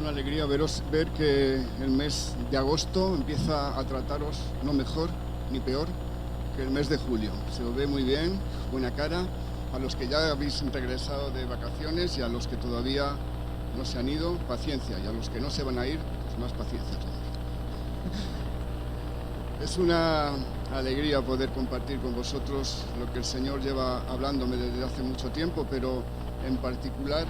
una alegría ver que el mes de agosto empieza a trataros no mejor ni peor que el mes de julio. Se lo ve muy bien, buena cara, a los que ya habéis regresado de vacaciones y a los que todavía no se han ido, paciencia, y a los que no se van a ir, pues más paciencia todavía. Es una alegría poder compartir con vosotros lo que el Señor lleva hablándome desde hace mucho tiempo, pero en particular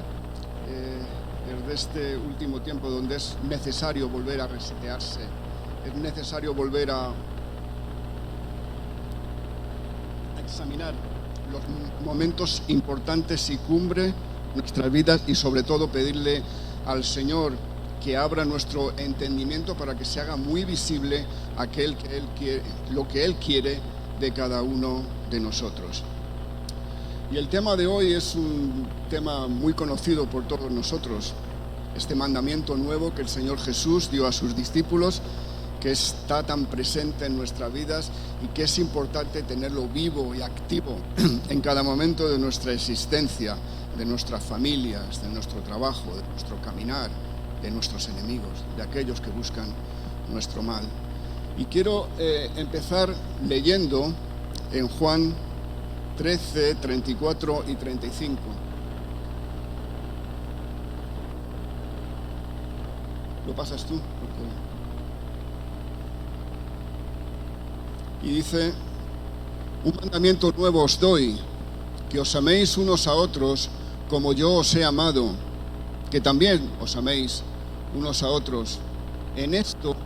desde este último tiempo donde es necesario volver a resetearse, es necesario volver a examinar los momentos importantes y cumbre de nuestras vidas y sobre todo pedirle al Señor que abra nuestro entendimiento para que se haga muy visible lo que Él quiere de cada uno de nosotros. Y el tema de hoy es un tema muy conocido por todos nosotros, este mandamiento nuevo que el Señor Jesús dio a sus discípulos, que está tan presente en nuestras vidas y que es importante tenerlo vivo y activo en cada momento de nuestra existencia, de nuestras familias, de nuestro trabajo, de nuestro caminar, de nuestros enemigos, de aquellos que buscan nuestro mal. Y quiero empezar leyendo en Juan 13, 34 y 35. ¿Lo pasas tú? Y dice: un mandamiento nuevo os doy, que os améis unos a otros como yo os he amado, que también os améis unos a otros. En esto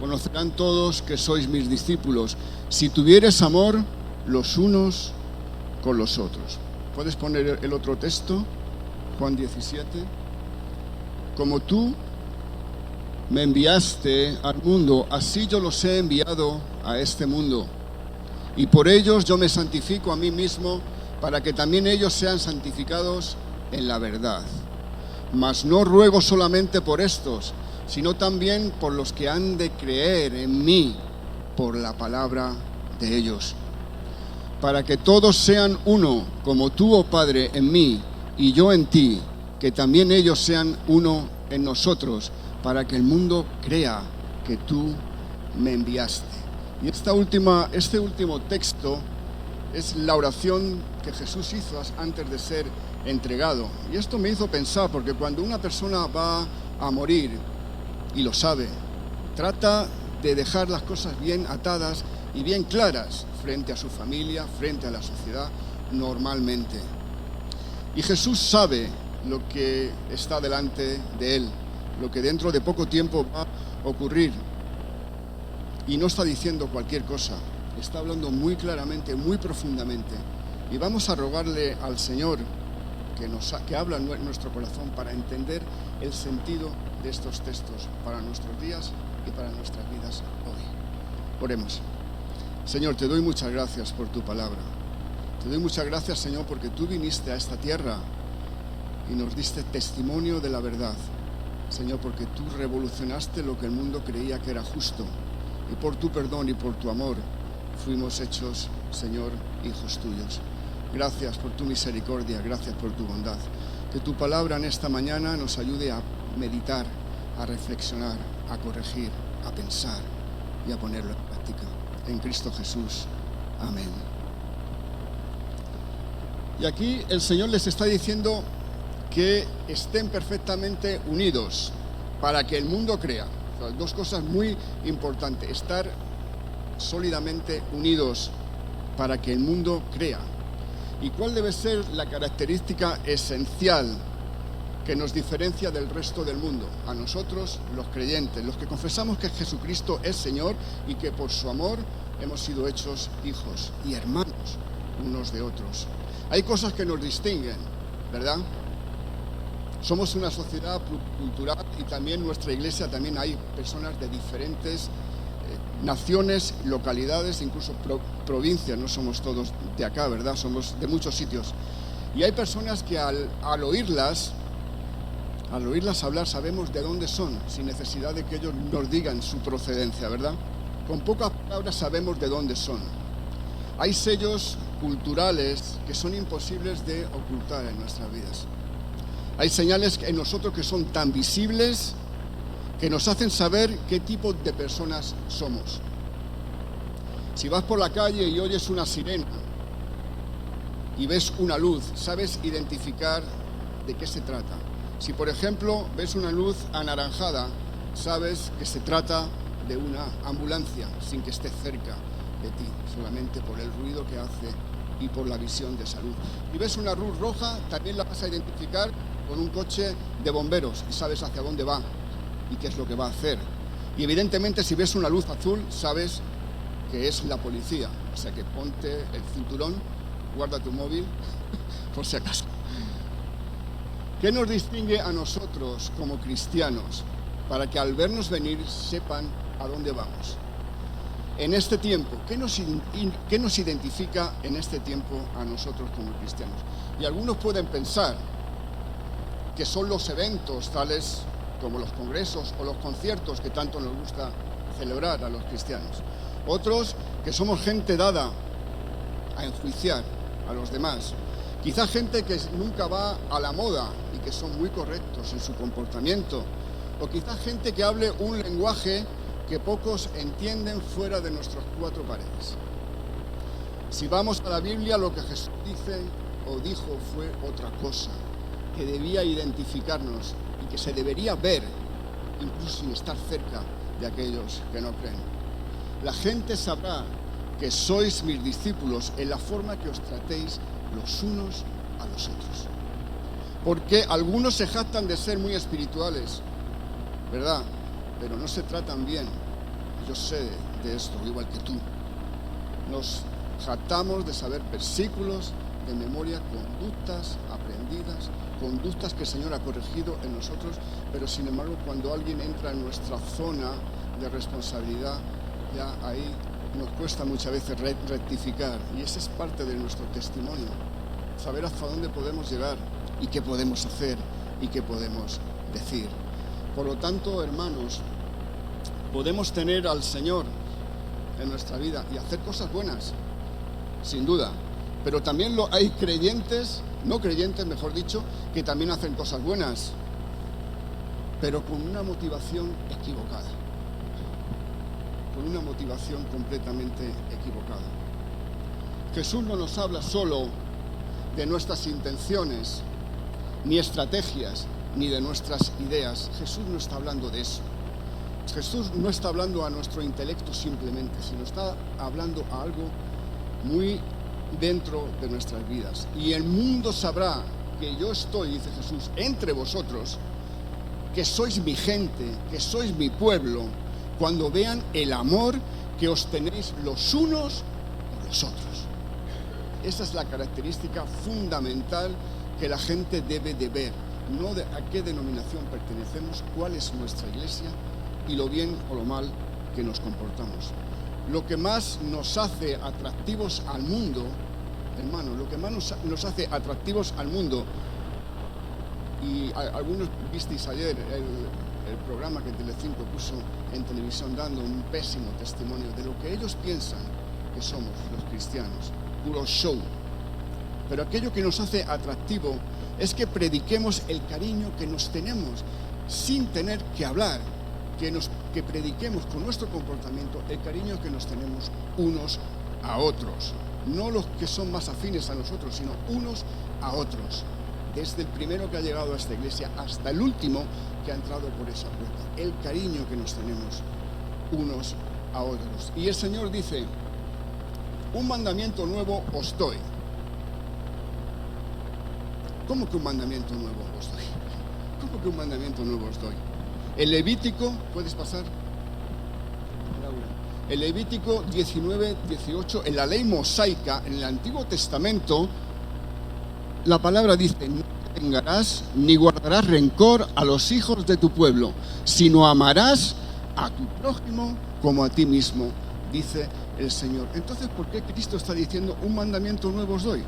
conocerán todos que sois mis discípulos, si tuviereis amor los unos con los otros. ¿Puedes poner el otro texto? Juan 17. Como tú me enviaste al mundo, así yo los he enviado a este mundo. Y por ellos yo me santifico a mí mismo, para que también ellos sean santificados en la verdad. Mas no ruego solamente por estos, sino también por los que han de creer en mí por la palabra de ellos, para que todos sean uno, como tú, oh Padre, en mí y yo en ti, que también ellos sean uno en nosotros, para que el mundo crea que tú me enviaste. Y este último texto es la oración que Jesús hizo antes de ser entregado. Y esto me hizo pensar, porque cuando una persona va a morir, y lo sabe, trata de dejar las cosas bien atadas y bien claras frente a su familia, frente a la sociedad, normalmente. Y Jesús sabe lo que está delante de él, lo que dentro de poco tiempo va a ocurrir. Y no está diciendo cualquier cosa, está hablando muy claramente, muy profundamente. Y vamos a rogarle al Señor que habla en nuestro corazón para entender el sentido de estos textos para nuestros días y para nuestras vidas hoy. Oremos. Señor, te doy muchas gracias por tu palabra. Te doy muchas gracias, Señor, porque tú viniste a esta tierra y nos diste testimonio de la verdad. Señor, porque tú revolucionaste lo que el mundo creía que era justo. Y por tu perdón y por tu amor fuimos hechos, Señor, hijos tuyos. Gracias por tu misericordia, gracias por tu bondad. Que tu palabra en esta mañana nos ayude a meditar, a reflexionar, a corregir, a pensar y a ponerlo en práctica. En Cristo Jesús. Amén. Y aquí el Señor les está diciendo que estén perfectamente unidos para que el mundo crea. O sea, dos cosas muy importantes: estar sólidamente unidos para que el mundo crea. ¿Y cuál debe ser la característica esencial que nos diferencia del resto del mundo? A nosotros, los creyentes, los que confesamos que Jesucristo es Señor y que por su amor hemos sido hechos hijos y hermanos unos de otros. Hay cosas que nos distinguen, ¿verdad? Somos una sociedad cultural y también nuestra iglesia, también hay personas de diferentes naciones, localidades, incluso provincias, no somos todos de acá, ¿verdad? Somos de muchos sitios. Y hay personas que al oírlas hablar sabemos de dónde son, sin necesidad de que ellos nos digan su procedencia, ¿verdad? Con pocas palabras sabemos de dónde son. Hay sellos culturales que son imposibles de ocultar en nuestras vidas. Hay señales en nosotros que son tan visibles que nos hacen saber qué tipo de personas somos. Si vas por la calle y oyes una sirena y ves una luz, sabes identificar de qué se trata. Si, por ejemplo, ves una luz anaranjada, sabes que se trata de una ambulancia, sin que esté cerca de ti, solamente por el ruido que hace y por la visión de salud. Y ves una luz roja, también la vas a identificar con un coche de bomberos y sabes hacia dónde va y qué es lo que va a hacer. Y evidentemente, si ves una luz azul, sabes que es la policía. O sea que ponte el cinturón, guarda tu móvil, por si acaso. ¿Qué nos distingue a nosotros como cristianos para que al vernos venir sepan a dónde vamos? En este tiempo, ¿qué nos identifica en este tiempo a nosotros como cristianos? Y algunos pueden pensar que son los eventos tales como los congresos o los conciertos que tanto nos gusta celebrar a los cristianos. Otros que somos gente dada a enjuiciar a los demás. Quizá gente que nunca va a la moda y que son muy correctos en su comportamiento. O quizá gente que hable un lenguaje que pocos entienden fuera de nuestras cuatro paredes. Si vamos a la Biblia, lo que Jesús dice o dijo fue otra cosa, que debía identificarnos y que se debería ver, incluso sin estar cerca de aquellos que no creen. La gente sabrá que sois mis discípulos en la forma que os tratéis los unos a los otros. Porque algunos se jactan de ser muy espirituales, ¿verdad? Pero no se tratan bien. Yo sé de esto, igual que tú. Nos jactamos de saber versículos de memoria, conductas aprendidas, conductas que el Señor ha corregido en nosotros, pero sin embargo cuando alguien entra en nuestra zona de responsabilidad, ya ahí nos cuesta muchas veces rectificar, y esa es parte de nuestro testimonio, saber hasta dónde podemos llegar y qué podemos hacer y qué podemos decir. Por lo tanto, hermanos, podemos tener al Señor en nuestra vida y hacer cosas buenas, sin duda, pero también hay creyentes, no creyentes mejor dicho, que también hacen cosas buenas, pero con una motivación equivocada. Con una motivación completamente equivocada. Jesús no nos habla solo de nuestras intenciones, ni estrategias, ni de nuestras ideas. Jesús no está hablando de eso. Jesús no está hablando a nuestro intelecto simplemente, sino está hablando a algo muy dentro de nuestras vidas. Y el mundo sabrá que yo estoy, dice Jesús, entre vosotros, que sois mi gente, que sois mi pueblo, cuando vean el amor que os tenéis los unos por los otros. Esa es la característica fundamental que la gente debe de ver, no de a qué denominación pertenecemos, cuál es nuestra iglesia y lo bien o lo mal que nos comportamos. Lo que más nos hace atractivos al mundo, hermano, lo que más nos hace atractivos al mundo, y algunos visteis ayer el programa que Telecinco puso en televisión dando un pésimo testimonio de lo que ellos piensan que somos los cristianos, puro show. Pero aquello que nos hace atractivo es que prediquemos el cariño que nos tenemos sin tener que hablar, que prediquemos con nuestro comportamiento el cariño que nos tenemos unos a otros, no los que son más afines a nosotros, sino unos a otros. Desde el primero que ha llegado a esta iglesia hasta el último que ha entrado por esa puerta, el cariño que nos tenemos unos a otros. Y el Señor dice: un mandamiento nuevo os doy. ¿Cómo que un mandamiento nuevo os doy? ¿Cómo que un mandamiento nuevo os doy? El Levítico, ¿puedes pasar? El Levítico 19, 18, en la ley mosaica, en el Antiguo Testamento, la palabra dice: no te vengarás ni guardarás rencor a los hijos de tu pueblo, sino amarás a tu prójimo como a ti mismo, dice el Señor. Entonces, ¿por qué Cristo está diciendo un mandamiento nuevo os doy?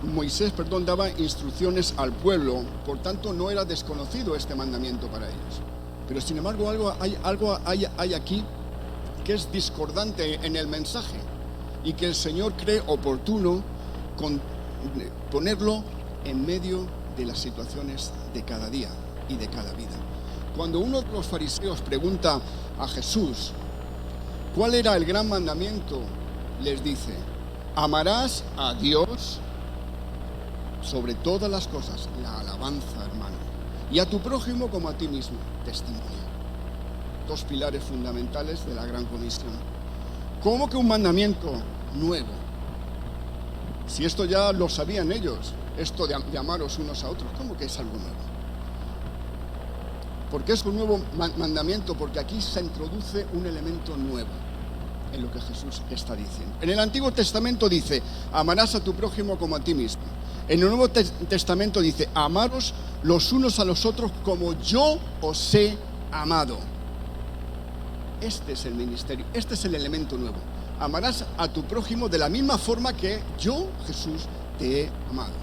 Moisés daba instrucciones al pueblo, por tanto no era desconocido este mandamiento para ellos. Pero sin embargo algo hay aquí que es discordante en el mensaje y que el Señor cree oportuno ponerlo en medio de las situaciones de cada día y de cada vida. Cuando uno de los fariseos pregunta a Jesús ¿cuál era el gran mandamiento? Les dice: amarás a Dios sobre todas las cosas, la alabanza, hermano, y a tu prójimo como a ti mismo, testimonio. Dos pilares fundamentales de la gran comisión. ¿Cómo que un mandamiento nuevo? Si esto ya lo sabían ellos, esto de amaros unos a otros, ¿cómo que es algo nuevo? Porque es un nuevo mandamiento, porque aquí se introduce un elemento nuevo en lo que Jesús está diciendo. En el Antiguo Testamento dice: amarás a tu prójimo como a ti mismo. En el Nuevo Testamento dice: amaros los unos a los otros como yo os he amado. Este es el ministerio, este es el elemento nuevo. Amarás a tu prójimo de la misma forma que yo, Jesús, te he amado.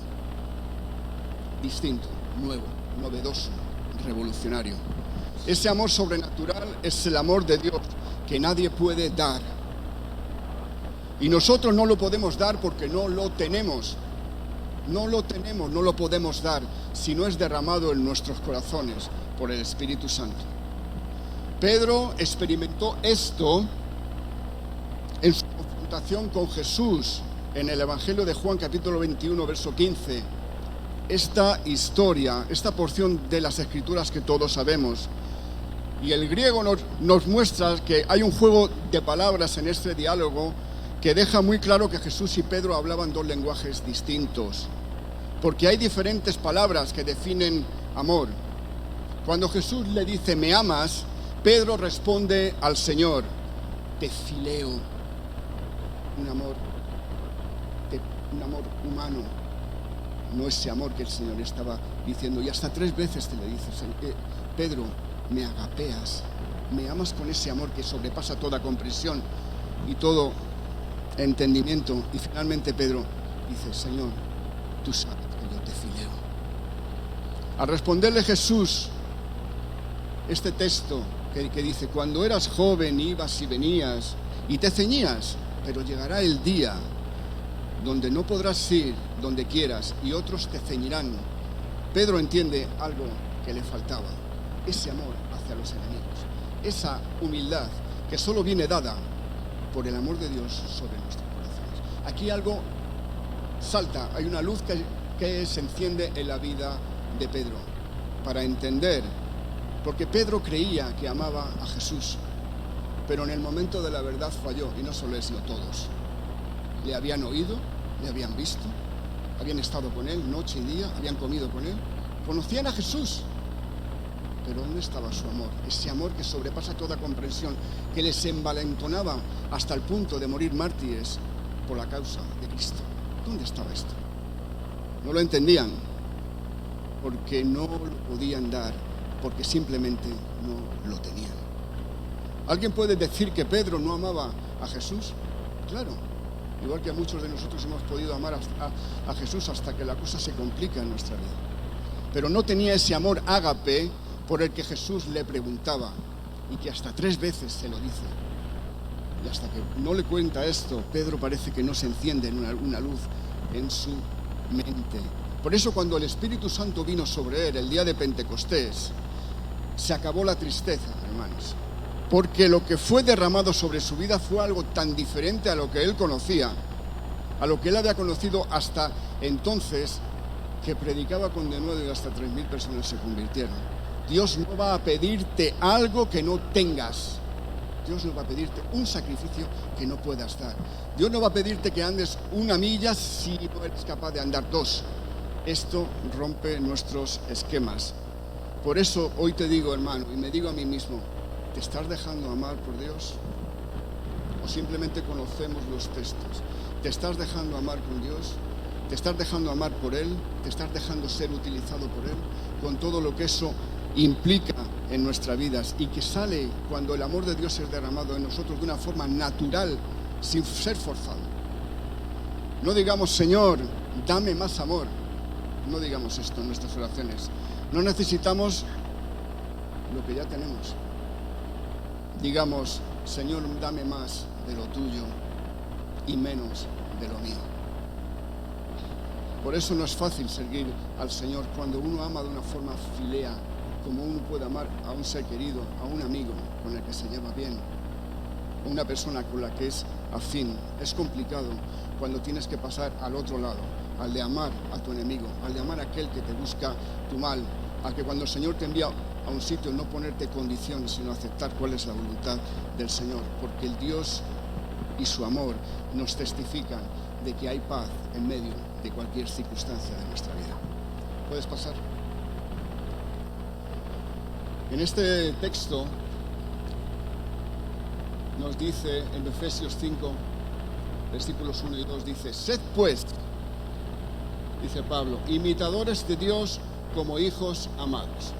Distinto, nuevo, novedoso, revolucionario. Ese amor sobrenatural es el amor de Dios que nadie puede dar. Y nosotros no lo podemos dar porque no lo tenemos. No lo tenemos, no lo podemos dar si no es derramado en nuestros corazones por el Espíritu Santo. Pedro experimentó esto en su confrontación con Jesús en el Evangelio de Juan capítulo 21, verso 15. Esta historia, esta porción de las Escrituras que todos sabemos. Y el griego nos muestra que hay un juego de palabras en este diálogo que deja muy claro que Jesús y Pedro hablaban dos lenguajes distintos. Porque hay diferentes palabras que definen amor. Cuando Jesús le dice: ¿me amas?, Pedro responde al Señor: te fileo. Un amor humano, no ese amor que el Señor estaba diciendo. Y hasta 3 veces te le dice: Pedro, me agapeas, me amas con ese amor que sobrepasa toda comprensión y todo entendimiento. Y finalmente Pedro dice: Señor, tú sabes que yo te fileo. Al responderle Jesús este texto que dice: cuando eras joven ibas y venías y te ceñías, pero llegará el día donde no podrás ir donde quieras y otros te ceñirán. Pedro entiende algo que le faltaba: ese amor hacia los enemigos, esa humildad que solo viene dada por el amor de Dios sobre nuestros corazones. Aquí algo salta, hay una luz que se enciende en la vida de Pedro para entender, porque Pedro creía que amaba a Jesús, pero en el momento de la verdad falló. Y no solo él, sino todos. Le habían oído, le habían visto, habían estado con él noche y día, habían comido con él, conocían a Jesús, pero ¿dónde estaba su amor? Ese amor que sobrepasa toda comprensión, que les envalentonaba hasta el punto de morir mártires por la causa de Cristo. ¿Dónde estaba esto? No lo entendían, porque no lo podían dar, porque simplemente no lo tenían. ¿Alguien puede decir que Pedro no amaba a Jesús? Claro, igual que muchos de nosotros hemos podido amar a Jesús hasta que la cosa se complica en nuestra vida. Pero no tenía ese amor ágape por el que Jesús le preguntaba y que hasta 3 veces se lo dice. Y hasta que no le cuenta esto, Pedro parece que no se enciende una luz en su mente. Por eso cuando el Espíritu Santo vino sobre él el día de Pentecostés, se acabó la tristeza, hermanos. Porque lo que fue derramado sobre su vida fue algo tan diferente a lo que él conocía, a lo que él había conocido hasta entonces, que predicaba con denuedo y hasta 3.000 personas se convirtieron. Dios no va a pedirte algo que no tengas. Dios no va a pedirte un sacrificio que no puedas dar. Dios no va a pedirte que andes 1 milla si no eres capaz de andar 2. Esto rompe nuestros esquemas. Por eso hoy te digo, hermano, y me digo a mí mismo: ¿te estás dejando amar por Dios? ¿O simplemente conocemos los textos? ¿Te estás dejando amar con Dios? ¿Te estás dejando amar por Él? ¿Te estás dejando ser utilizado por Él? Con todo lo que eso implica en nuestras vidas y que sale cuando el amor de Dios es derramado en nosotros de una forma natural, sin ser forzado. No digamos: Señor, dame más amor. No digamos esto en nuestras oraciones. No necesitamos lo que ya tenemos. Digamos: Señor, dame más de lo tuyo y menos de lo mío. Por eso no es fácil seguir al Señor cuando uno ama de una forma filea, como uno puede amar a un ser querido, a un amigo con el que se lleva bien, una persona con la que es afín. Es complicado cuando tienes que pasar al otro lado, al de amar a tu enemigo, al de amar a aquel que te busca tu mal, a que cuando el Señor te envía a un sitio no ponerte condiciones, sino aceptar cuál es la voluntad del Señor, porque el Dios y su amor nos testifican de que hay paz en medio de cualquier circunstancia de nuestra vida. ¿Puedes pasar? En este texto nos dice en Efesios 5, versículos 1 y 2, dice: sed pues, dice Pablo, imitadores de Dios como hijos amados,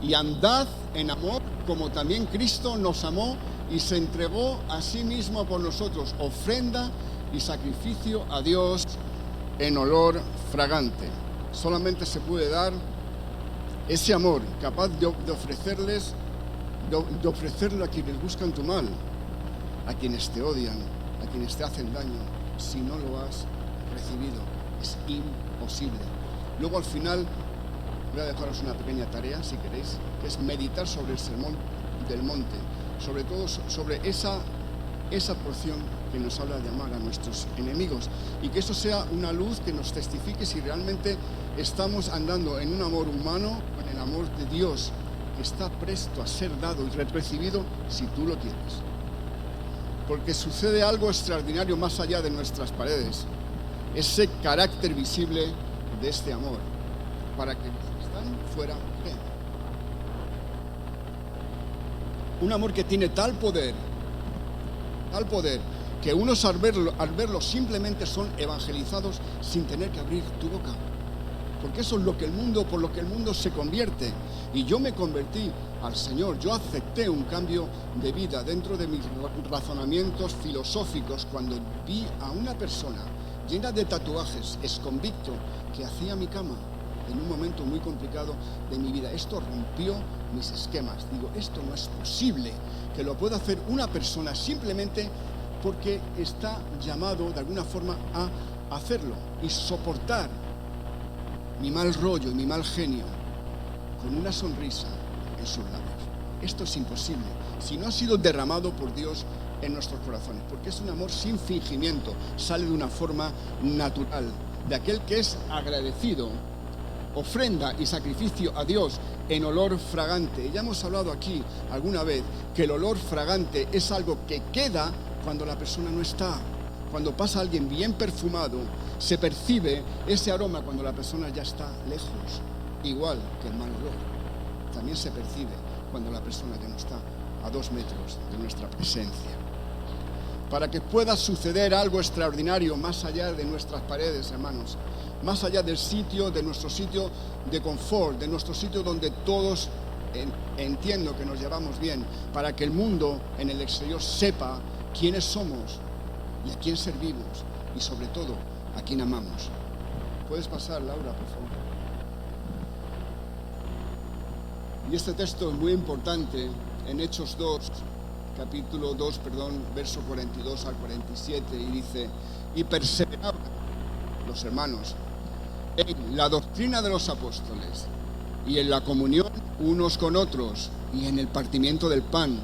y andad en amor como también Cristo nos amó y se entregó a sí mismo por nosotros, ofrenda y sacrificio a Dios en olor fragante. Solamente se puede dar ese amor capaz de ofrecerlo a quienes buscan tu mal, a quienes te odian, a quienes te hacen daño, si no lo has recibido. Es imposible. Luego al final voy a dejaros una pequeña tarea, si queréis, que es meditar sobre el sermón del monte, sobre todo sobre esa porción que nos habla de amar a nuestros enemigos, y que eso sea una luz que nos testifique si realmente estamos andando en un amor humano o en el amor de Dios, que está presto a ser dado y recibido si tú lo quieres. Porque sucede algo extraordinario más allá de nuestras paredes, ese carácter visible de este amor, para que los que están fuera vean. Un amor que tiene tal poder, que unos al verlo simplemente son evangelizados sin tener que abrir tu boca. Porque eso es por lo que el mundo se convierte. Y yo me convertí al Señor, yo acepté un cambio de vida dentro de mis razonamientos filosóficos cuando vi a una persona llena de tatuajes, exconvicto, que hacía mi cama en un momento muy complicado de mi vida. Esto rompió mis esquemas. Digo, esto no es posible que lo pueda hacer una persona simplemente porque está llamado de alguna forma a hacerlo y soportar mi mal rollo y mi mal genio con una sonrisa en sus labios. Esto es imposible si no ha sido derramado por Dios en nuestros corazones, porque es un amor sin fingimiento, sale de una forma natural, de aquel que es agradecido, ofrenda y sacrificio a Dios en olor fragante. Y ya hemos hablado aquí alguna vez que el olor fragante es algo que queda cuando la persona no está. Cuando pasa alguien bien perfumado, se percibe ese aroma cuando la persona ya está lejos, igual que el mal olor. También se percibe cuando la persona ya no está a 2 metros de nuestra presencia. Para que pueda suceder algo extraordinario más allá de nuestras paredes, hermanos, más allá del sitio, de nuestro sitio de confort, de nuestro sitio donde todos entiendo que nos llevamos bien, para que el mundo en el exterior sepa quiénes somos y a quién servimos y sobre todo a quién amamos. ¿Puedes pasar, Laura, por favor? Y este texto es muy importante en Hechos 2, capítulo 2, verso 42 al 47, y dice: y perseveraban los hermanos en la doctrina de los apóstoles y en la comunión unos con otros y en el partimiento del pan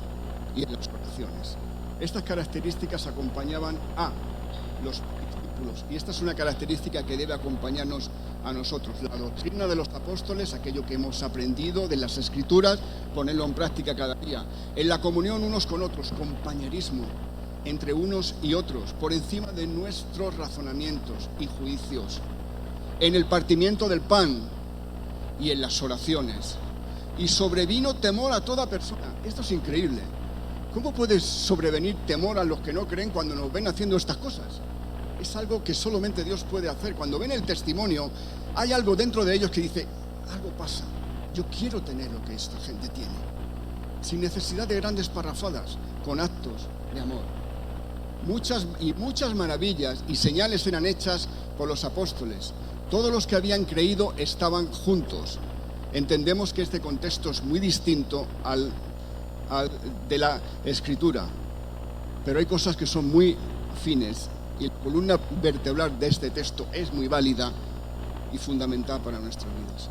y en las oraciones. Estas características acompañaban a los discípulos, y esta es una característica que debe acompañarnos a nosotros. La doctrina de los apóstoles, aquello que hemos aprendido de las Escrituras, ponerlo en práctica cada día. En la comunión unos con otros, compañerismo entre unos y otros, por encima de nuestros razonamientos y juicios. En el partimiento del pan y en las oraciones. Y sobrevino temor a toda persona. Esto es increíble. ¿Cómo puede sobrevenir temor a los que no creen cuando nos ven haciendo estas cosas? Es algo que solamente Dios puede hacer. Cuando ven el testimonio, hay algo dentro de ellos que dice: algo pasa, yo quiero tener lo que esta gente tiene, sin necesidad de grandes parrafadas, con actos de amor. Muchas maravillas y señales eran hechas por los apóstoles. Todos los que habían creído estaban juntos. Entendemos que este contexto es muy distinto al de la Escritura, pero hay cosas que son muy afines, y la columna vertebral de este texto es muy válida, y fundamental para nuestras vidas.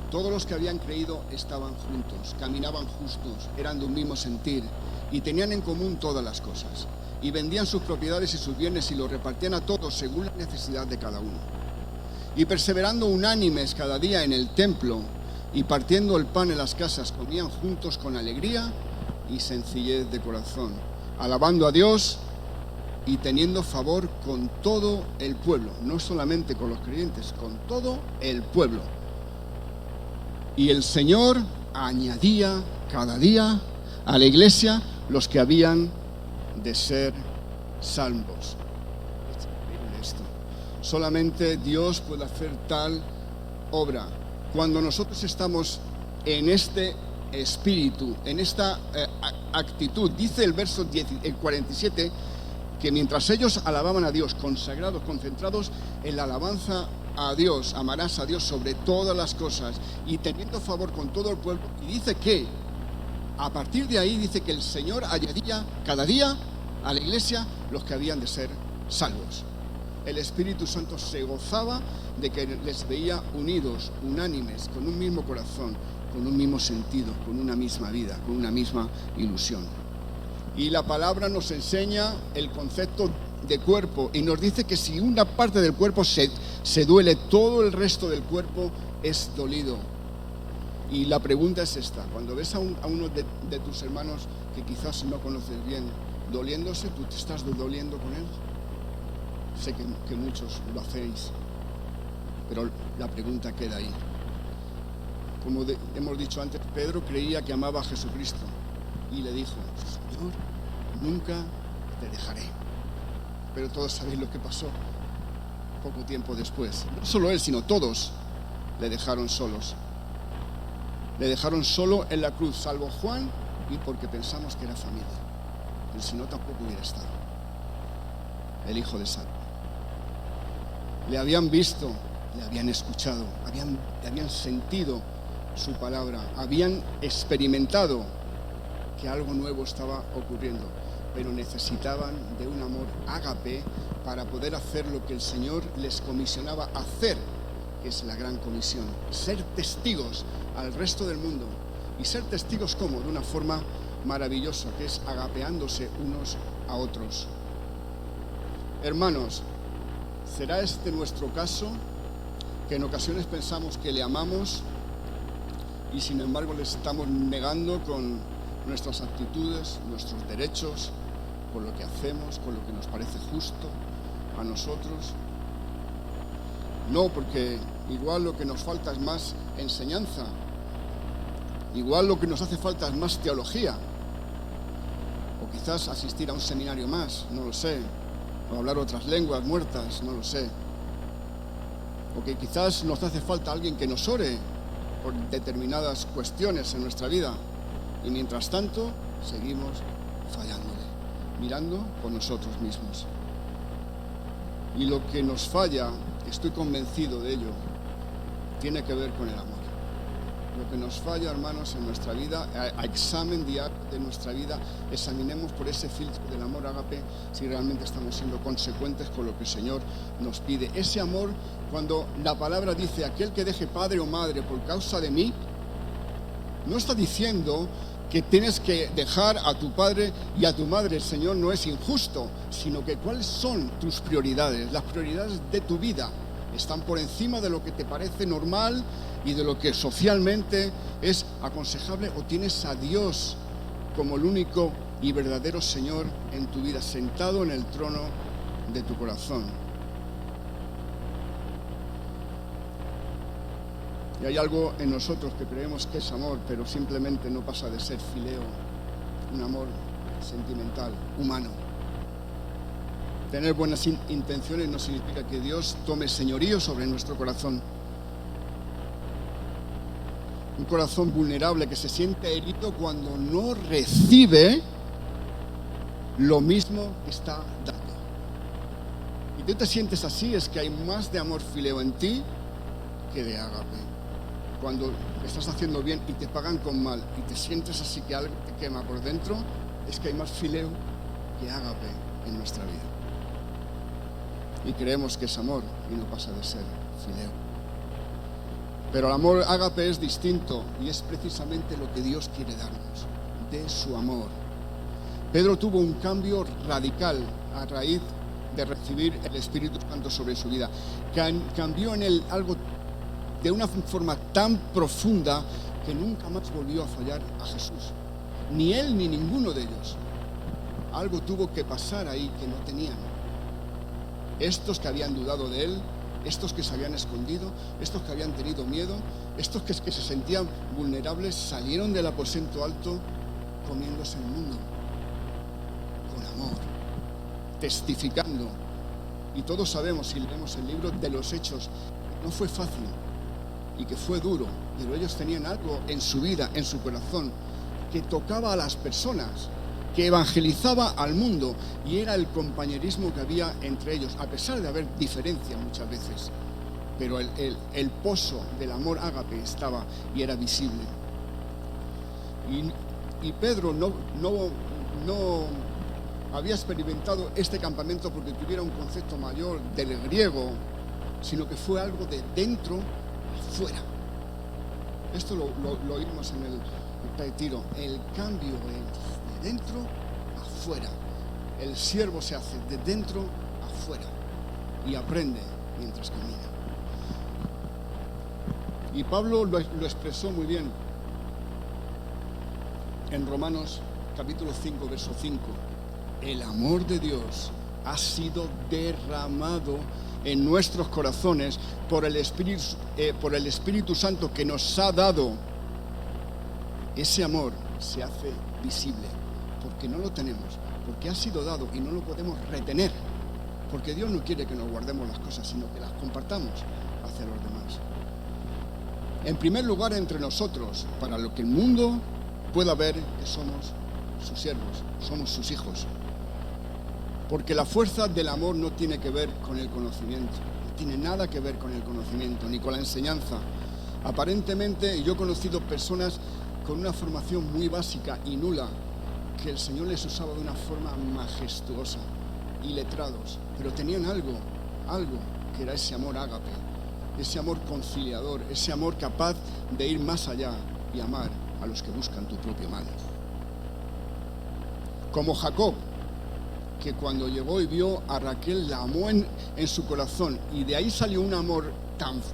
Todos los que habían creído estaban juntos, caminaban justos, eran de un mismo sentir y tenían en común todas las cosas. Y vendían sus propiedades y sus bienes y los repartían a todos según la necesidad de cada uno. Y perseverando unánimes cada día en el templo y partiendo el pan en las casas, comían juntos con alegría y sencillez de corazón, alabando a Dios y teniendo favor con todo el pueblo, no solamente con los creyentes, con todo el pueblo. Y el Señor añadía cada día a la iglesia los que habían de ser salvos. Es increíble esto. Solamente Dios puede hacer tal obra. Cuando nosotros estamos en este espíritu, en esta actitud, dice el verso 47, que mientras ellos alababan a Dios, consagrados, concentrados en la alabanza a Dios, amarás a Dios sobre todas las cosas y teniendo favor con todo el pueblo, y dice que a partir de ahí dice que el Señor añadía cada día a la iglesia los que habían de ser salvos. El Espíritu Santo se gozaba de que les veía unidos, unánimes, con un mismo corazón, con un mismo sentido, con una misma vida, con una misma ilusión. Y la palabra nos enseña el concepto de cuerpo y nos dice que si una parte del cuerpo se duele, todo el resto del cuerpo es dolido. Y la pregunta es esta: cuando ves a uno de tus hermanos que quizás no conoces bien doliéndose, ¿tú te estás doliendo con él? Sé que muchos lo hacéis, pero la pregunta queda ahí. Como hemos dicho antes, Pedro creía que amaba a Jesucristo y le dijo: Señor, nunca te dejaré. Pero todos sabéis lo que pasó poco tiempo después. No solo él, sino todos le dejaron solos. Le dejaron solo en la cruz, salvo Juan, y porque pensamos que era familia. Pero si no, tampoco hubiera estado el hijo de Salvo. Le habían visto, le habían escuchado, le habían sentido su palabra, habían experimentado que algo nuevo estaba ocurriendo, pero necesitaban de un amor ágape para poder hacer lo que el Señor les comisionaba hacer, que es la gran comisión: ser testigos al resto del mundo. Y ser testigos, ¿cómo? De una forma maravillosa, que es agapeándose unos a otros. Hermanos, ¿será este nuestro caso? Que en ocasiones pensamos que le amamos y sin embargo le estamos negando con nuestras actitudes, nuestros derechos, con lo que hacemos, con lo que nos parece justo a nosotros. No, porque igual lo que nos falta es más enseñanza, igual lo que nos hace falta es más teología, o quizás asistir a un seminario más, no lo sé, o hablar otras lenguas muertas, no lo sé, o que quizás nos hace falta alguien que nos ore por determinadas cuestiones en nuestra vida, y mientras tanto seguimos fallándole, mirando por nosotros mismos. Y lo que nos falla, estoy convencido de ello, tiene que ver con el amor. Lo que nos falla, hermanos, en nuestra vida, a examen diario de nuestra vida, examinemos por ese filtro del amor ágape si realmente estamos siendo consecuentes con lo que el Señor nos pide. Ese amor, cuando la palabra dice: aquel que deje padre o madre por causa de mí, no está diciendo que tienes que dejar a tu padre y a tu madre. El Señor no es injusto, sino que cuáles son tus prioridades. Las prioridades de tu vida están por encima de lo que te parece normal y de lo que socialmente es aconsejable, o tienes a Dios como el único y verdadero Señor en tu vida, sentado en el trono de tu corazón. Y hay algo en nosotros que creemos que es amor, pero simplemente no pasa de ser fileo, un amor sentimental, humano. Tener buenas intenciones no significa que Dios tome señorío sobre nuestro corazón. Un corazón vulnerable que se siente herido cuando no recibe lo mismo que está dando. Y tú te sientes así, es que hay más de amor fileo en ti que de ágape. Cuando estás haciendo bien y te pagan con mal y te sientes así que algo te quema por dentro, es que hay más fileo que ágape en nuestra vida. Y creemos que es amor y no pasa de ser fileo. Pero el amor ágape es distinto y es precisamente lo que Dios quiere darnos, de su amor. Pedro tuvo un cambio radical a raíz de recibir el Espíritu Santo sobre su vida. Cambió en él algo de una forma tan profunda que nunca más volvió a fallar a Jesús. Ni él ni ninguno de ellos. Algo tuvo que pasar ahí que no tenían. Estos que habían dudado de él, estos que se habían escondido, estos que habían tenido miedo, estos que se sentían vulnerables, salieron del aposento alto comiéndose el mundo con amor, testificando. Y todos sabemos, si leemos el libro de los Hechos, no fue fácil y que fue duro, pero ellos tenían algo en su vida, en su corazón, que tocaba a las personas, que evangelizaba al mundo, y era el compañerismo que había entre ellos, a pesar de haber diferencia muchas veces, pero el pozo del amor ágape estaba y era visible. Y Pedro no había experimentado este campamento porque tuviera un concepto mayor del griego, sino que fue algo de dentro a fuera. Esto lo oímos en el retiro, el cambio es de dentro a fuera. El siervo se hace de dentro a fuera y aprende mientras camina. Y Pablo lo expresó muy bien en Romanos capítulo 5, verso 5. El amor de Dios ha sido derramado en nuestros corazones por el Espíritu Santo que nos ha dado. Ese amor se hace visible porque no lo tenemos, porque ha sido dado y no lo podemos retener, porque Dios no quiere que nos guardemos las cosas, sino que las compartamos hacia los demás. En primer lugar, entre nosotros, para lo que el mundo pueda ver que somos sus siervos, somos sus hijos. Porque la fuerza del amor no tiene que ver con el conocimiento, no tiene nada que ver con el conocimiento, ni con la enseñanza. Aparentemente, yo he conocido personas con una formación muy básica y nula, que el Señor les usaba de una forma majestuosa, y letrados, pero tenían algo que era ese amor ágape, ese amor conciliador, ese amor capaz de ir más allá y amar a los que buscan tu propio mal. Como Jacob, que cuando llegó y vio a Raquel, la amó en su corazón, y de ahí salió un amor,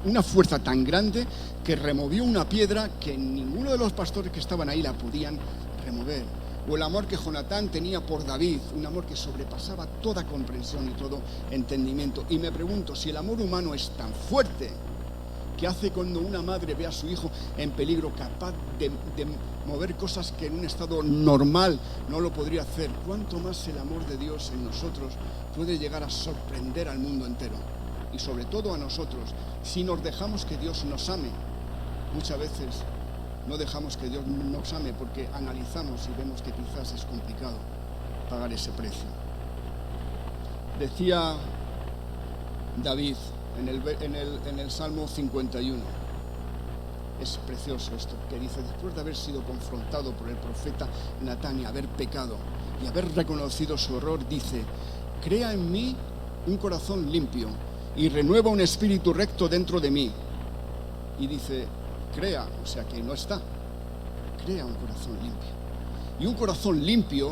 una fuerza tan grande que removió una piedra que ninguno de los pastores que estaban ahí la podían remover. O el amor que Jonatán tenía por David, un amor que sobrepasaba toda comprensión y todo entendimiento. Y me pregunto, si el amor humano es tan fuerte que hace cuando una madre ve a su hijo en peligro, capaz de mover cosas que en un estado normal no lo podría hacer, ¿cuánto más el amor de Dios en nosotros puede llegar a sorprender al mundo entero? Y sobre todo a nosotros, si nos dejamos que Dios nos ame. Muchas veces no dejamos que Dios nos ame porque analizamos y vemos que quizás es complicado pagar ese precio. Decía David en el Salmo 51, es precioso esto, que dice, después de haber sido confrontado por el profeta Natán y haber pecado y haber reconocido su error, dice, crea en mí un corazón limpio y renueva un espíritu recto dentro de mí. Y dice, crea, o sea que no está, crea un corazón limpio. Y un corazón limpio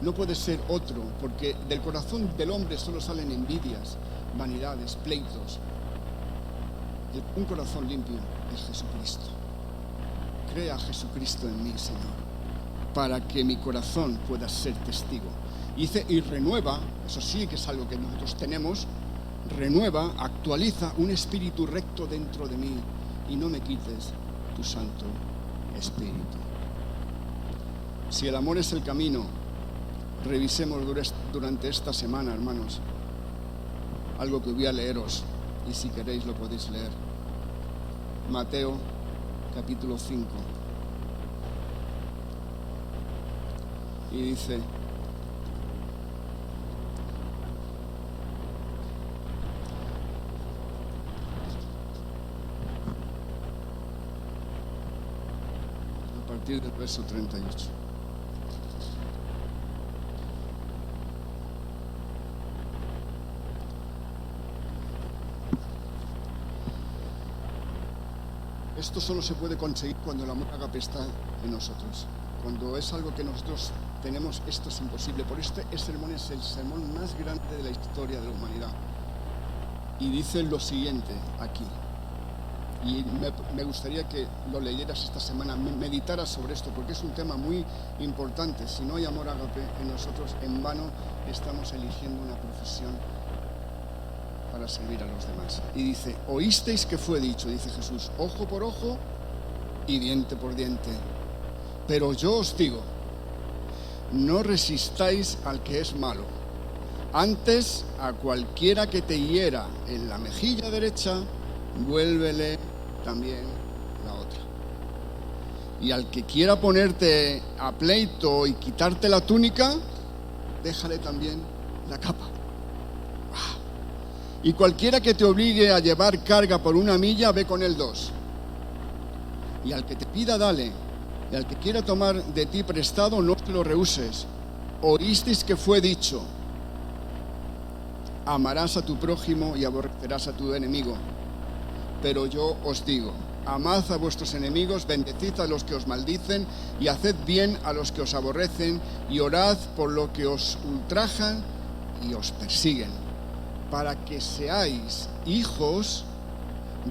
no puede ser otro, porque del corazón del hombre solo salen envidias, vanidades, pleitos. Un corazón limpio es Jesucristo. Crea a Jesucristo en mí, Señor, para que mi corazón pueda ser testigo. Y dice, y renueva, eso sí que es algo que nosotros tenemos, renueva, actualiza un espíritu recto dentro de mí y no me quites tu Santo Espíritu. Si el amor es el camino, revisemos durante esta semana, hermanos, algo que voy a leeros, y si queréis lo podéis leer. Mateo capítulo 5. Y dice, a partir del verso 38. esto solo se puede conseguir cuando el amor ágape está en nosotros. Cuando es algo que nosotros tenemos, esto es imposible. Por este sermón es el sermón más grande de la historia de la humanidad. Y dice lo siguiente aquí. Y me gustaría que lo leyeras esta semana, meditaras sobre esto, porque es un tema muy importante. Si no hay amor ágape en nosotros, en vano estamos eligiendo una profesión para servir a los demás. Y dice, oísteis que fue dicho, dice Jesús, ojo por ojo y diente por diente. Pero yo os digo, no resistáis al que es malo. Antes, a cualquiera que te hiera en la mejilla derecha, vuélvele también la otra. Y al que quiera ponerte a pleito y quitarte la túnica, déjale también la capa. Y cualquiera que te obligue a llevar carga por 1 milla, ve con él 2. Y al que te pida, dale. Y al que quiera tomar de ti prestado, no te lo rehuses. Oísteis que fue dicho, amarás a tu prójimo y aborrecerás a tu enemigo. Pero yo os digo, amad a vuestros enemigos, bendecid a los que os maldicen y haced bien a los que os aborrecen y orad por lo que os ultrajan y os persiguen, para que seáis hijos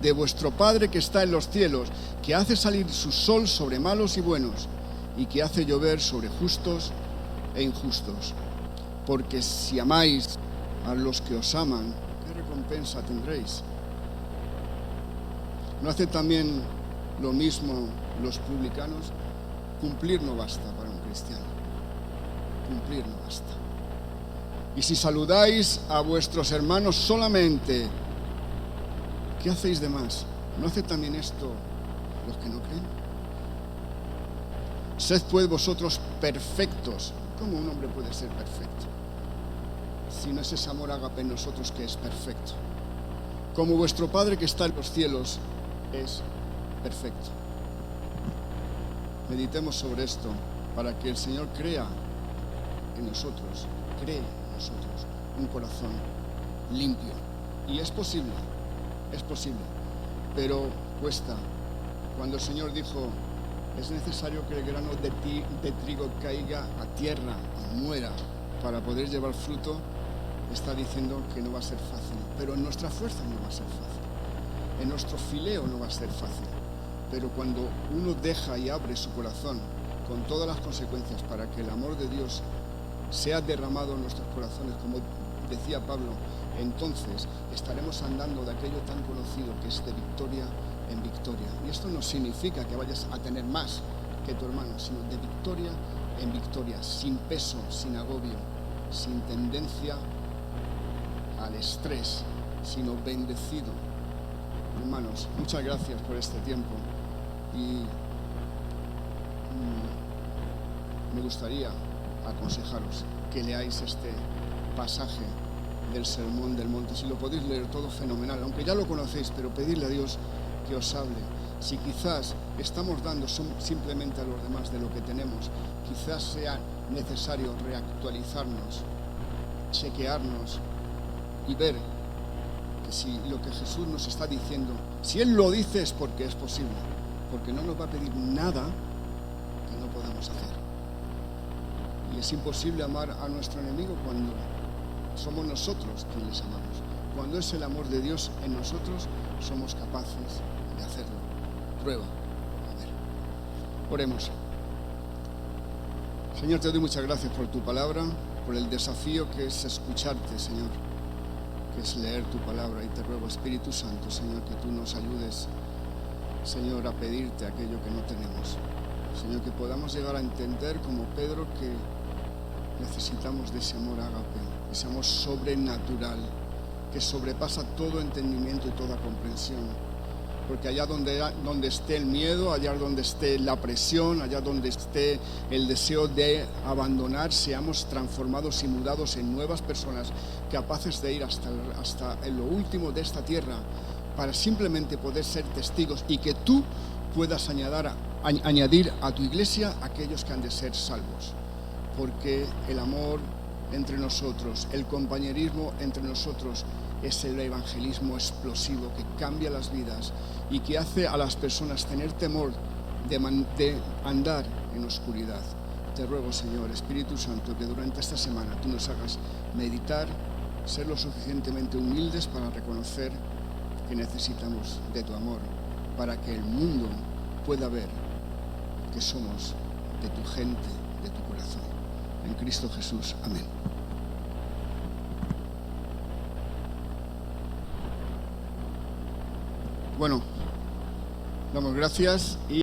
de vuestro Padre que está en los cielos, que hace salir su sol sobre malos y buenos y que hace llover sobre justos e injustos. Porque si amáis a los que os aman, ¿qué recompensa tendréis? ¿No hacen también lo mismo los publicanos? Cumplir no basta para un cristiano. Cumplir no basta. Y si saludáis a vuestros hermanos solamente, ¿qué hacéis de más? ¿No hace también esto los que no creen? Sed pues vosotros perfectos. ¿Cómo un hombre puede ser perfecto? Si no es ese amor ágape en nosotros que es perfecto. Como vuestro Padre que está en los cielos es perfecto. Meditemos sobre esto para que el Señor crea en nosotros, cree en nosotros un corazón limpio. Y es posible, pero cuesta. Cuando el Señor dijo, es necesario que el grano de trigo caiga a tierra y muera para poder llevar fruto, está diciendo que no va a ser fácil. Pero en nuestra fuerza no va a ser fácil. En nuestro fileo no va a ser fácil. Pero cuando uno deja y abre su corazón con todas las consecuencias para que el amor de Dios sea derramado en nuestros corazones, como decía Pablo, entonces estaremos andando de aquello tan conocido que es de victoria en victoria. Y esto no significa que vayas a tener más que tu hermano, sino de victoria en victoria, sin peso, sin agobio, sin tendencia al estrés, sino bendecido. Hermanos, muchas gracias por este tiempo y me gustaría aconsejaros que leáis este pasaje del Sermón del Monte. Si lo podéis leer todo, fenomenal, aunque ya lo conocéis, pero pedirle a Dios que os hable. Si quizás estamos dando simplemente a los demás de lo que tenemos, quizás sea necesario reactualizarnos, chequearnos y ver que si lo que Jesús nos está diciendo, si Él lo dice es porque es posible, porque no nos va a pedir nada que no podamos hacer. Y es imposible amar a nuestro enemigo cuando somos nosotros quienes les amamos. Cuando es el amor de Dios en nosotros, somos capaces de hacerlo. Prueba. A ver. Oremos. Señor, te doy muchas gracias por tu palabra, por el desafío que es escucharte, Señor, que es leer tu palabra. Y te ruego, Espíritu Santo, Señor, que tú nos ayudes, Señor, a pedirte aquello que no tenemos. Señor, que podamos llegar a entender como Pedro que necesitamos de ese amor ágape, ese amor sobrenatural, que sobrepasa todo entendimiento y toda comprensión. Porque allá donde esté el miedo, allá donde esté la presión, allá donde esté el deseo de abandonar, seamos transformados y mudados en nuevas personas capaces de ir hasta lo último de esta tierra para simplemente poder ser testigos y que tú puedas añadir a tu iglesia aquellos que han de ser salvos. Porque el amor entre nosotros, el compañerismo entre nosotros es el evangelismo explosivo que cambia las vidas y que hace a las personas tener temor de andar en oscuridad. Te ruego, Señor, Espíritu Santo, que durante esta semana tú nos hagas meditar, ser lo suficientemente humildes para reconocer que necesitamos de tu amor, para que el mundo pueda ver que somos de tu gente, de tu corazón. En Cristo Jesús. Amén. Bueno, damos gracias y